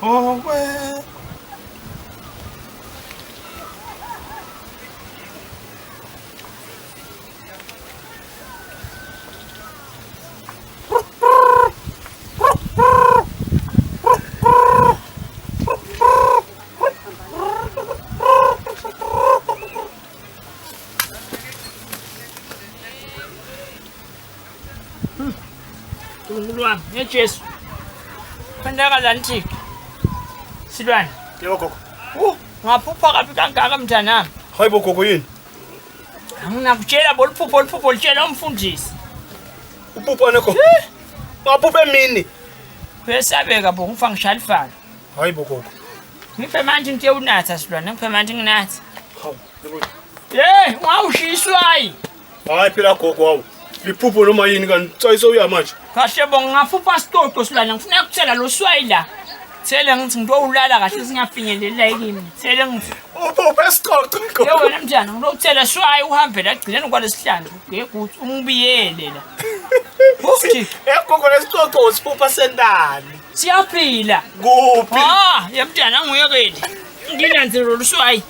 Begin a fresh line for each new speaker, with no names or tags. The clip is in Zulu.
Oh, well.
Tunguluan, ngejesu. Kwendeka lanti. Silwane.
Yebo gogo.
Ngaphupha kabi kangaka mntanami.
Hayibo gogo yini?
Anginakutshela boluphupho litshela umfundisi.
Uphupha nekho. Waphupha emini.
Uyesabeka bo ngifa ngishalivala.
Hayibo gogo.
Ngiphe manje into yonatha Silwane, ngiphe manje nginatha.
Hawu, yebo.
Ungawushiswayi.
Hayi phela gogo wawu. Liphupho noma yini kanti tsayisa uya manje.
Kahle bo ngaphupha sitoto Silwane, ngifuna ukuthela lo swayila. Thele ngithi ngiyowulala kahle singafinyelela kimi. Thele ngithi
Uphupha esiqoqo gogo.
Yebo wena mjana ngilokuthela swai uhambe la gcineni kwalesihlandlo ngekuthi ungibiyele la. Uthi
Gogo lesiqoqo usiphupha sendani.
siyaphila.
Kuphi?
Yemntana ngiyekeli. Ngilandzele lo swai.